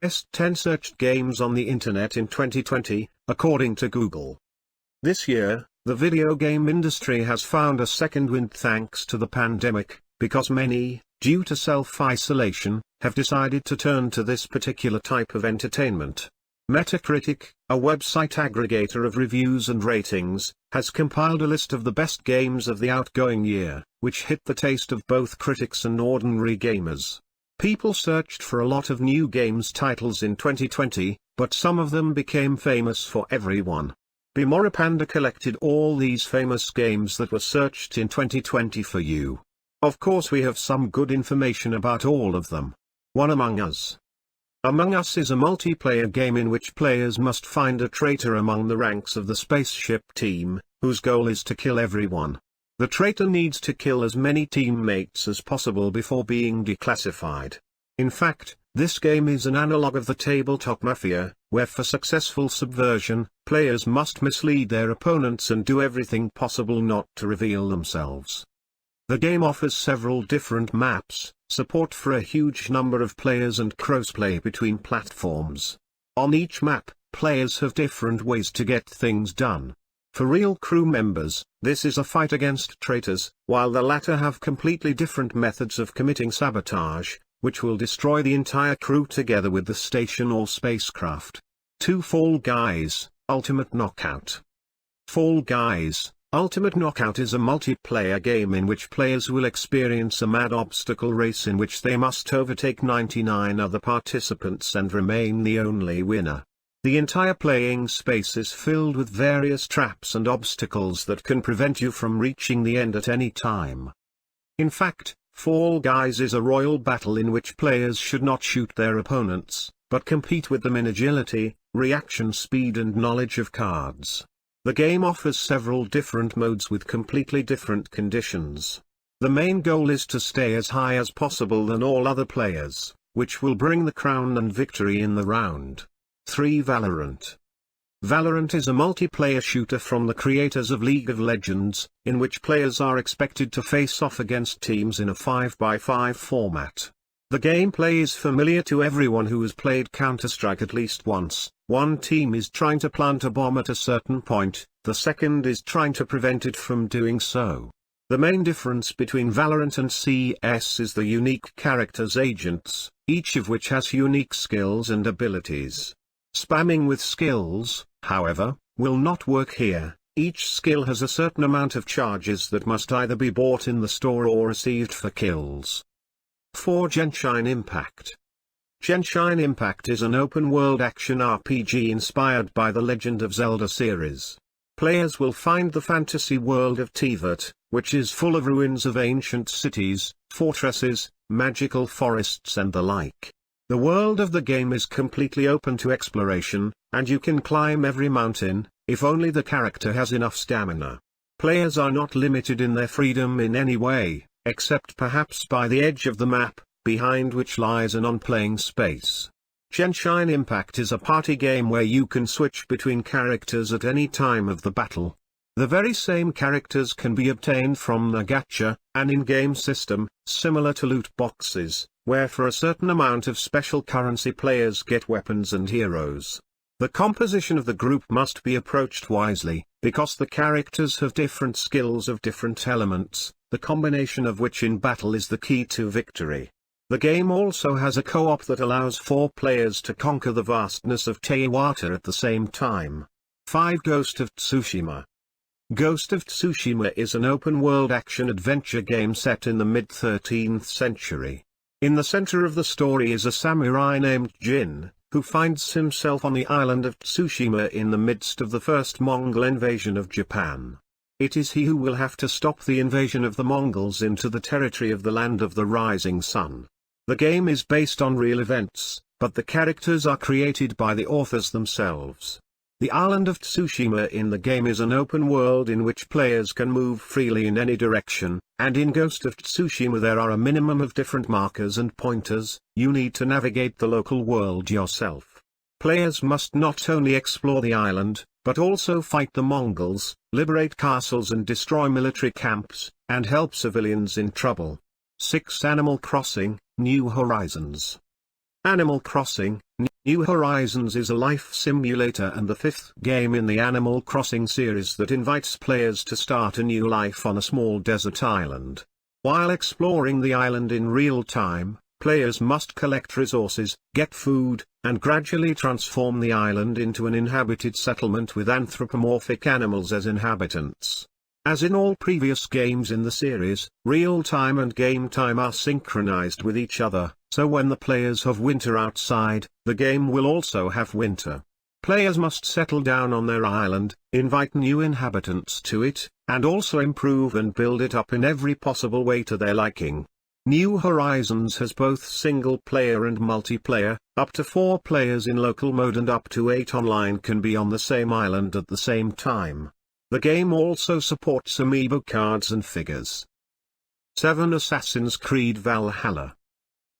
Best 10 searched games on the internet in 2020, according to Google. This year, the video game industry has found a second wind thanks to the pandemic, because many, due to self-isolation, have decided to turn to this particular type of entertainment. Metacritic, a website aggregator of reviews and ratings, has compiled a list of the best games of the outgoing year, which hit the taste of both critics and ordinary gamers. People searched for a lot of new games titles in 2020, but some of them became famous for everyone. Bimorapanda collected all these famous games that were searched in 2020 for you. Of course we have some good information about all of them. One Among Us. Among Us is a multiplayer game in which players must find a traitor among the ranks of the spaceship team, whose goal is to kill everyone. The traitor needs to kill as many teammates as possible before being declassified. In fact, this game is an analog of the tabletop Mafia, where for successful subversion, players must mislead their opponents and do everything possible not to reveal themselves. The game offers several different maps, support for a huge number of players and crossplay between platforms. On each map, players have different ways to get things done. For real crew members, this is a fight against traitors, while the latter have completely different methods of committing sabotage, which will destroy the entire crew together with the station or spacecraft. 2 Fall Guys, Ultimate Knockout. Fall Guys, Ultimate Knockout is a multiplayer game in which players will experience a mad obstacle race in which they must overtake 99 other participants and remain the only winner. The entire playing space is filled with various traps and obstacles that can prevent you from reaching the end at any time. In fact, Fall Guys is a royal battle in which players should not shoot their opponents, but compete with them in agility, reaction speed and knowledge of cards. The game offers several different modes with completely different conditions. The main goal is to stay as high as possible than all other players, which will bring the crown and victory in the round. 3 Valorant. Valorant is a multiplayer shooter from the creators of League of Legends, in which players are expected to face off against teams in a 5x5 format. The gameplay is familiar to everyone who has played Counter-Strike at least once. One team is trying to plant a bomb at a certain point, the second is trying to prevent it from doing so. The main difference between Valorant and CS is the unique characters' agents, each of which has unique skills and abilities. Spamming with skills, however, will not work here. Each skill has a certain amount of charges that must either be bought in the store or received for kills. 4 Genshin Impact. Genshin Impact is an open-world action RPG inspired by the Legend of Zelda series. Players will find the fantasy world of Teyvat, which is full of ruins of ancient cities, fortresses, magical forests and the like. The world of the game is completely open to exploration, and you can climb every mountain, if only the character has enough stamina. Players are not limited in their freedom in any way, except perhaps by the edge of the map, behind which lies a non-playing space. Genshin Impact is a party game where you can switch between characters at any time of the battle. The very same characters can be obtained from the gacha, an in-game system, similar to loot boxes, where for a certain amount of special currency players get weapons and heroes. The composition of the group must be approached wisely, because the characters have different skills of different elements, the combination of which in battle is the key to victory. The game also has a co-op that allows 4 players to conquer the vastness of Teyvat at the same time. 5 Ghost of Tsushima. Ghost of Tsushima is an open-world action-adventure game set in the mid-13th century. In the center of the story is a samurai named Jin, who finds himself on the island of Tsushima in the midst of the first Mongol invasion of Japan. It is he who will have to stop the invasion of the Mongols into the territory of the Land of the Rising Sun. The game is based on real events, but the characters are created by the authors themselves. The island of Tsushima in the game is an open world in which players can move freely in any direction, and in Ghost of Tsushima there are a minimum of different markers and pointers. You need to navigate the local world yourself. Players must not only explore the island, but also fight the Mongols, liberate castles and destroy military camps, and help civilians in trouble. 6 Animal Crossing, New Horizons. Animal Crossing, New Horizons is a life simulator and the fifth game in the Animal Crossing series that invites players to start a new life on a small desert island. While exploring the island in real time, players must collect resources, get food, and gradually transform the island into an inhabited settlement with anthropomorphic animals as inhabitants. As in all previous games in the series, real time and game time are synchronized with each other, so when the players have winter outside, the game will also have winter. Players must settle down on their island, invite new inhabitants to it, and also improve and build it up in every possible way to their liking. New Horizons has both single-player and multiplayer. Up to 4 players in local mode and up to 8 online can be on the same island at the same time. The game also supports amiibo cards and figures. 7. Assassin's Creed Valhalla.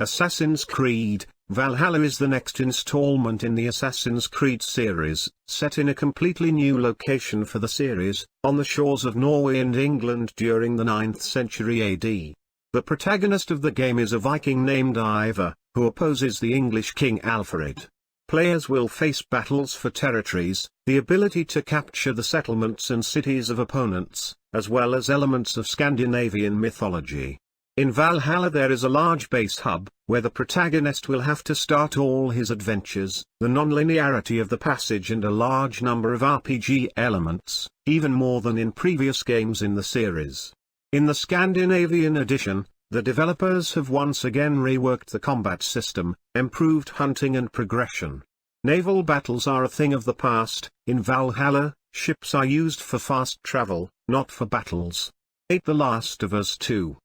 Assassin's Creed Valhalla is the next installment in the Assassin's Creed series, set in a completely new location for the series, on the shores of Norway and England during the 9th century AD. The protagonist of the game is a Viking named Ivar, who opposes the English King Alfred. Players will face battles for territories, the ability to capture the settlements and cities of opponents, as well as elements of Scandinavian mythology. In Valhalla there is a large base hub, where the protagonist will have to start all his adventures, the non-linearity of the passage and a large number of RPG elements, even more than in previous games in the series. In the Scandinavian edition, the developers have once again reworked the combat system, improved hunting and progression. Naval battles are a thing of the past. In Valhalla, ships are used for fast travel, not for battles. 8. The Last of Us 2.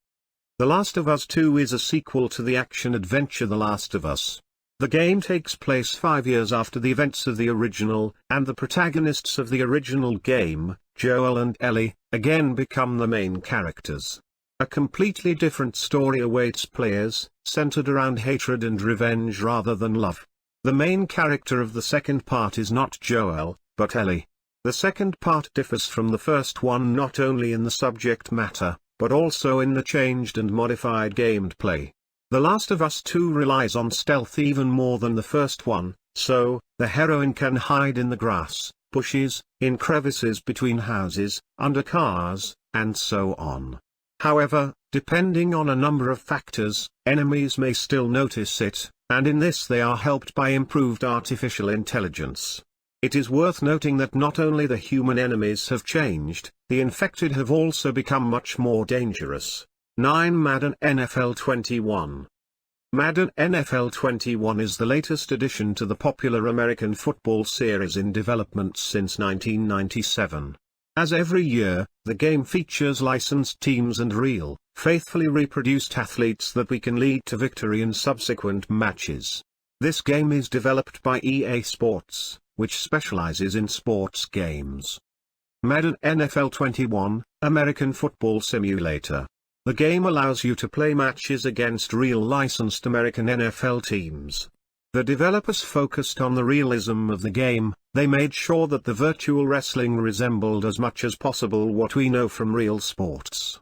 The Last of Us 2 is a sequel to the action-adventure The Last of Us. The game takes place 5 years after the events of the original, and the protagonists of the original game, Joel and Ellie, again become the main characters. A completely different story awaits players, centered around hatred and revenge rather than love. The main character of the second part is not Joel, but Ellie. The second part differs from the first one not only in the subject matter, but also in the changed and modified gameplay. The Last of Us 2 relies on stealth even more than the first one, so, the heroine can hide in the grass, bushes, in crevices between houses, under cars, and so on. However, depending on a number of factors, enemies may still notice it, and in this they are helped by improved artificial intelligence. It is worth noting that not only the human enemies have changed, the infected have also become much more dangerous. 9. Madden NFL 21. Madden NFL 21 is the latest addition to the popular American football series in development since 1997. As every year, the game features licensed teams and real, faithfully reproduced athletes that we can lead to victory in subsequent matches. This game is developed by EA Sports, which specializes in sports games. Madden NFL 21, American Football Simulator. The game allows you to play matches against real licensed American NFL teams. The developers focused on the realism of the game. They made sure that the virtual wrestling resembled as much as possible what we know from real sports.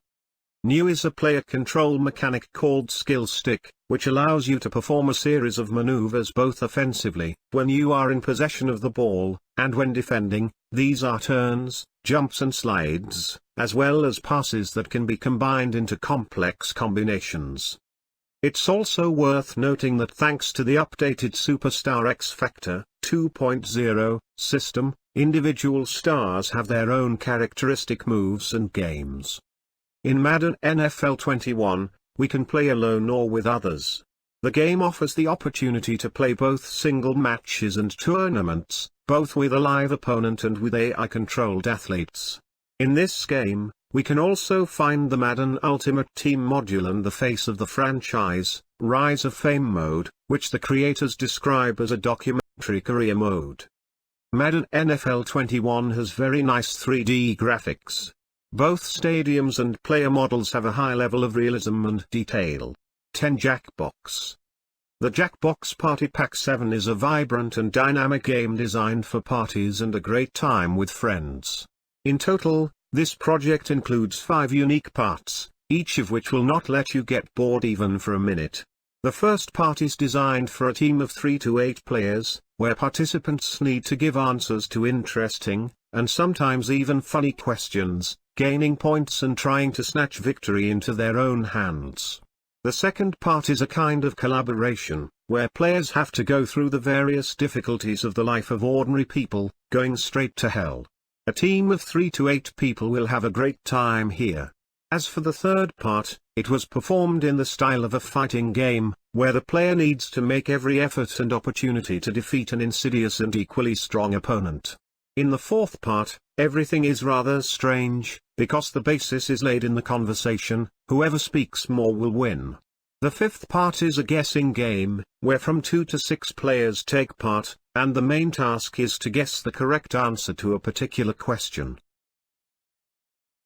New is a player control mechanic called Skill Stick, which allows you to perform a series of maneuvers both offensively, when you are in possession of the ball, and when defending. These are turns, jumps and slides, as well as passes that can be combined into complex combinations. It's also worth noting that thanks to the updated Superstar X Factor 2.0 system, individual stars have their own characteristic moves and games. In Madden NFL 21, we can play alone or with others. The game offers the opportunity to play both single matches and tournaments, both with a live opponent and with AI-controlled athletes. In this game, we can also find the Madden Ultimate Team module and the face of the franchise, Rise of Fame mode, which the creators describe as a documentary career mode. Madden NFL 21 has very nice 3D graphics. Both stadiums and player models have a high level of realism and detail. 10. Jackbox. The Jackbox Party Pack 7 is a vibrant and dynamic game designed for parties and a great time with friends. In total, this project includes 5 unique parts, each of which will not let you get bored even for a minute. The first part is designed for a team of 3 to 8 players, where participants need to give answers to interesting, and sometimes even funny questions, gaining points and trying to snatch victory into their own hands. The second part is a kind of collaboration, where players have to go through the various difficulties of the life of ordinary people, going straight to hell. A team of 3 to 8 people will have a great time here. As for the third part, it was performed in the style of a fighting game, where the player needs to make every effort and opportunity to defeat an insidious and equally strong opponent. In the fourth part, everything is rather strange, because the basis is laid in the conversation, whoever speaks more will win. The fifth part is a guessing game, where from 2 to 6 players take part, and the main task is to guess the correct answer to a particular question.